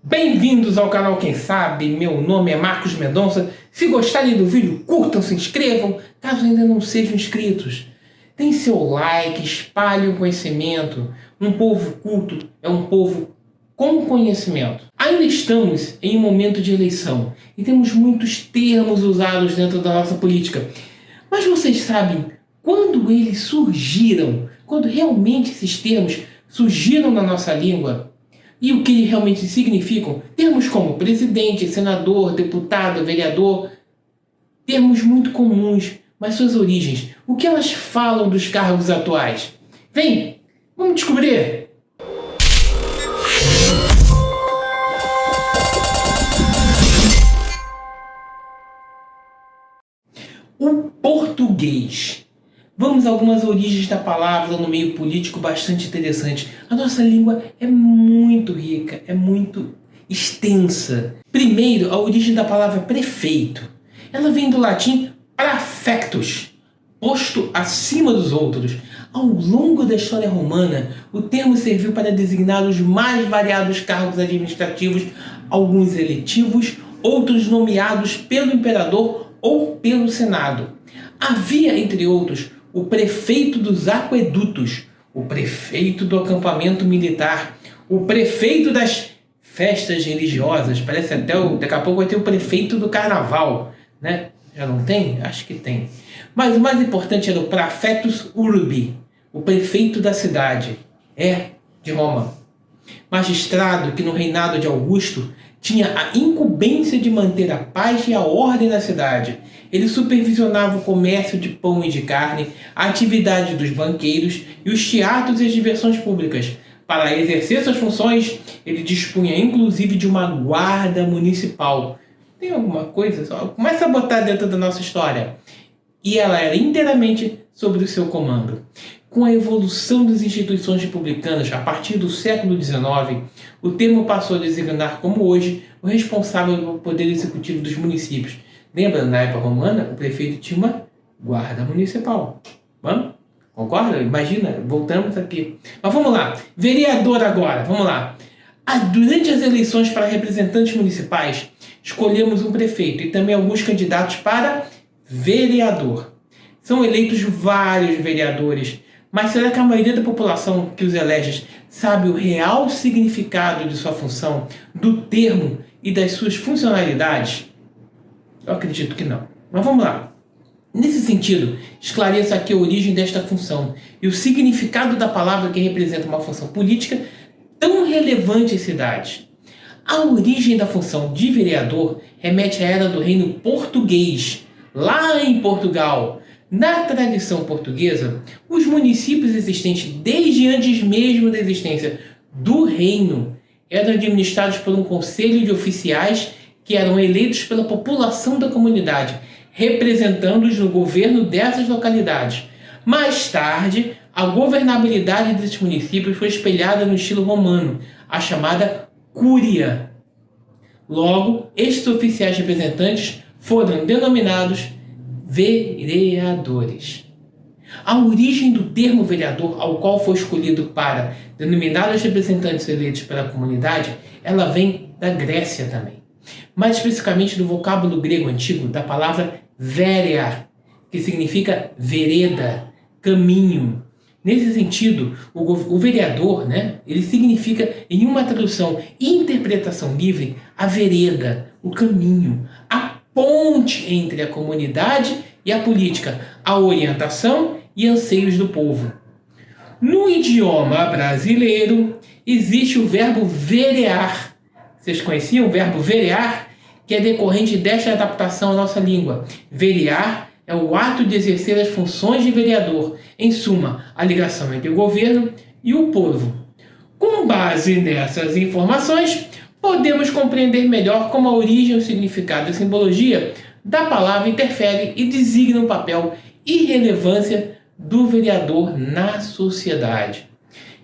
Bem-vindos ao canal Quem Sabe, meu nome é Marcos Mendonça. Se gostarem do vídeo, curtam, se inscrevam, caso ainda não sejam inscritos. Deem seu like, espalhem o conhecimento. Um povo culto é um povo com conhecimento. Ainda estamos em um momento de eleição e temos muitos termos usados dentro da nossa política. Mas vocês sabem quando eles surgiram, quando realmente esses termos surgiram na nossa língua? E o que eles realmente significam? Termos como presidente, senador, deputado, vereador, termos muito comuns, mas suas origens, o que elas falam dos cargos atuais? Vem, vamos descobrir! O português. Vamos a algumas origens da palavra no meio político bastante interessante. A nossa língua é muito rica, é muito extensa. Primeiro, a origem da palavra prefeito. Ela vem do latim praefectus, posto acima dos outros. Ao longo da história romana, o termo serviu para designar os mais variados cargos administrativos, alguns eletivos, outros nomeados pelo imperador ou pelo senado. Havia, entre outros, o prefeito dos aquedutos, o prefeito do acampamento militar, o prefeito das festas religiosas, parece até, daqui a pouco vai ter o prefeito do carnaval, né? Já não tem? Acho que tem. Mas o mais importante era o praefectus urbi, o prefeito da cidade, de Roma. Magistrado que no reinado de Augusto tinha a incumbência de manter a paz e a ordem na cidade. Ele supervisionava o comércio de pão e de carne, a atividade dos banqueiros e os teatros e as diversões públicas. Para exercer suas funções, ele dispunha inclusive de uma guarda municipal. Tem alguma coisa? Só começa a botar dentro da nossa história. E ela era inteiramente sobre o seu comando. Com a evolução das instituições republicanas a partir do século XIX, o termo passou a designar como hoje o responsável pelo poder executivo dos municípios. Lembra, na época romana, o prefeito tinha uma guarda municipal. Vamos? Concorda? Imagina, voltamos aqui. Mas vamos lá. Vereador agora, vamos lá. Durante as eleições para representantes municipais, escolhemos um prefeito e também alguns candidatos para vereador. São eleitos vários vereadores, mas será que a maioria da população que os elege sabe o real significado de sua função, do termo e das suas funcionalidades? Eu acredito que não. Mas vamos lá. Nesse sentido, esclareça aqui a origem desta função e o significado da palavra que representa uma função política tão relevante em cidades. A origem da função de vereador remete à era do reino português, lá em Portugal. Na tradição portuguesa, os municípios existentes desde antes mesmo da existência do reino eram administrados por um conselho de oficiais que eram eleitos pela população da comunidade, representando-os no governo dessas localidades. Mais tarde, a governabilidade desses municípios foi espelhada no estilo romano, a chamada cúria. Logo, estes oficiais representantes foram denominados vereadores. A origem do termo vereador, ao qual foi escolhido para denominar os representantes eleitos pela comunidade, ela vem da Grécia também. Mais especificamente do vocábulo grego antigo, da palavra verea, que significa vereda, caminho. Nesse sentido, o vereador, ele significa, em uma tradução e interpretação livre, a vereda, o caminho, a ponte entre a comunidade e a política, a orientação e anseios do povo. No idioma brasileiro, existe o verbo verear. Vocês conheciam o verbo verear? Que é decorrente desta adaptação à nossa língua. Verear é o ato de exercer as funções de vereador. Em suma, a ligação entre o governo e o povo. Com base nessas informações, podemos compreender melhor como a origem, o significado e a simbologia da palavra interfere e designa o papel e relevância do vereador na sociedade.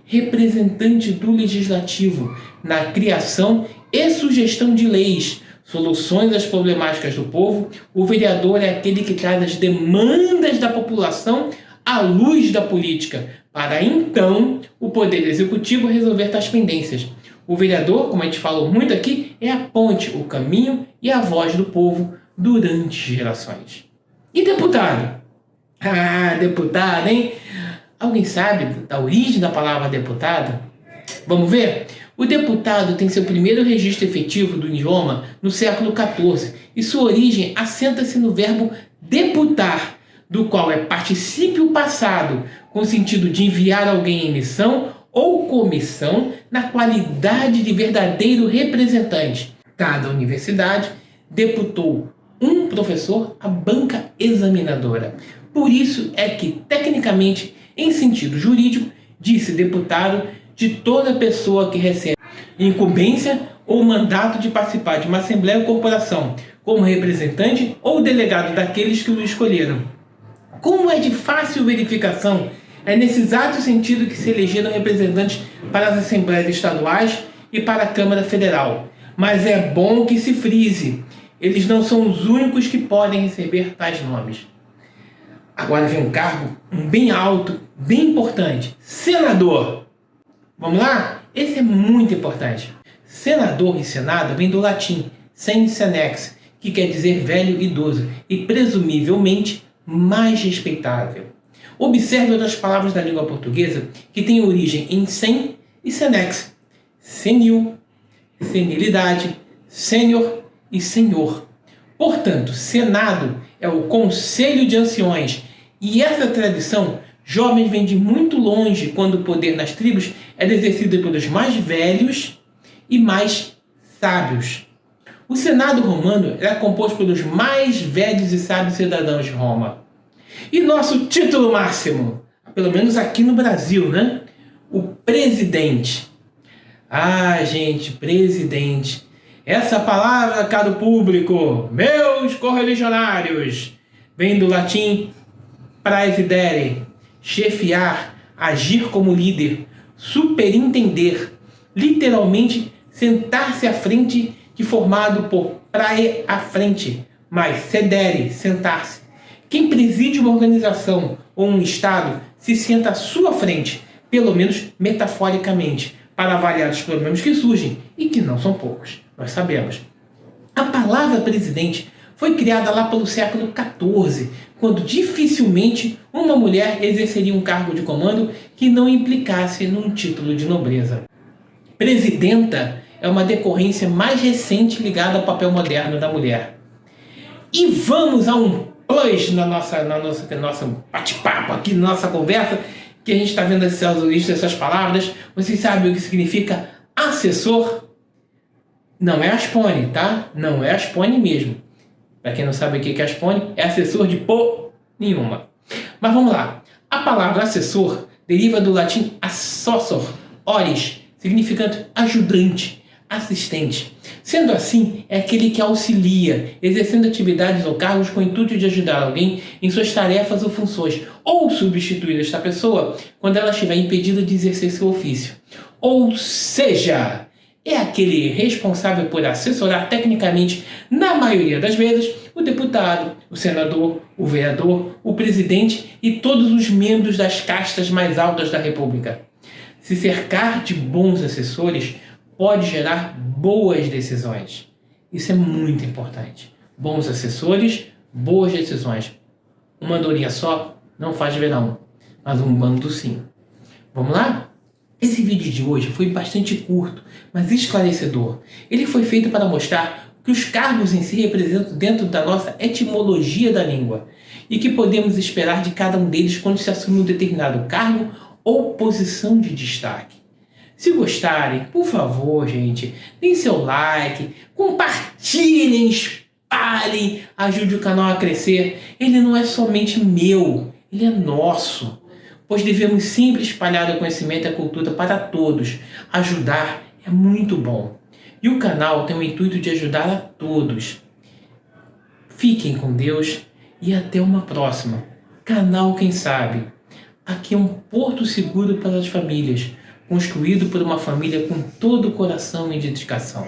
Representante do legislativo na criação e sugestão de leis, soluções às problemáticas do povo, o vereador é aquele que traz as demandas da população à luz da política, para então o poder executivo resolver tais pendências. O vereador, como a gente falou muito aqui, é a ponte, o caminho e a voz do povo durante gerações. E deputado? Ah, deputado, hein? Alguém sabe da origem da palavra deputado? Vamos ver? O deputado tem seu primeiro registro efetivo do idioma no século XIV e sua origem assenta-se no verbo deputar, do qual é particípio passado, com o sentido de enviar alguém em missão ou comissão na qualidade de verdadeiro representante. Cada universidade deputou um professor à banca examinadora. Por isso é que, tecnicamente, em sentido jurídico, disse deputado de toda pessoa que recebe incumbência ou mandato de participar de uma assembleia ou corporação, como representante ou delegado daqueles que o escolheram. Como é de fácil verificação, é nesse exato sentido que se elegeram representantes para as assembleias estaduais e para a Câmara Federal. Mas é bom que se frise, eles não são os únicos que podem receber tais nomes. Agora vem um cargo bem alto, bem importante, senador. Vamos lá? Esse é muito importante. Senador e senado vem do latim senex, que quer dizer velho idoso e presumivelmente mais respeitável. Observe outras palavras da língua portuguesa que têm origem em sen e senex. Senil, senilidade, sênior e senhor. Portanto, senado é o conselho de anciões e essa tradição jovens vem de muito longe quando o poder nas tribos era exercido pelos mais velhos e mais sábios. O Senado romano era composto pelos mais velhos e sábios cidadãos de Roma. E nosso título máximo, pelo menos aqui no Brasil, né? O presidente. Ah, gente, presidente. Essa palavra, caro público, meus correligionários, vem do latim praesidere, chefiar, agir como líder, superintender, literalmente sentar-se à frente, de formado por prae, à frente, mas sedere, sentar-se. Quem preside uma organização ou um estado se senta à sua frente, pelo menos metaforicamente, para avaliar os problemas que surgem e que não são poucos, nós sabemos. A palavra presidente foi criada lá pelo século XIV, quando dificilmente uma mulher exerceria um cargo de comando que não implicasse num título de nobreza. Presidenta é uma decorrência mais recente ligada ao papel moderno da mulher. E vamos a um plus na nossa bate-papo aqui, na nossa conversa, que a gente está vendo essas palavras. Vocês sabem o que significa assessor? Não é Aspone, tá? Não é Aspone mesmo. Para quem não sabe o que é Aspone, é assessor de por nenhuma. Mas vamos lá. A palavra assessor deriva do latim assessor, ores, significando ajudante, assistente. Sendo assim, é aquele que auxilia, exercendo atividades ou cargos com o intuito de ajudar alguém em suas tarefas ou funções, ou substituir esta pessoa quando ela estiver impedida de exercer seu ofício. Ou seja, é aquele responsável por assessorar tecnicamente, na maioria das vezes, o deputado, o senador, o vereador, o presidente e todos os membros das castas mais altas da República. Se cercar de bons assessores pode gerar boas decisões. Isso é muito importante. Bons assessores, boas decisões. Uma andorinha só não faz verão, mas um bando sim. Vamos lá? Esse vídeo de hoje foi bastante curto, mas esclarecedor. Ele foi feito para mostrar que os cargos em si representam dentro da nossa etimologia da língua e que podemos esperar de cada um deles quando se assume um determinado cargo ou posição de destaque. Se gostarem, por favor, gente, deem seu like, compartilhem, espalhem, ajude o canal a crescer. Ele não é somente meu, ele é nosso. Pois devemos sempre espalhar o conhecimento e a cultura para todos. Ajudar é muito bom. E o canal tem o intuito de ajudar a todos. Fiquem com Deus e até uma próxima. Canal Quem Sabe. Aqui é um porto seguro para as famílias, construído por uma família com todo o coração e dedicação.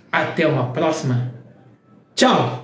Até uma próxima. Tchau!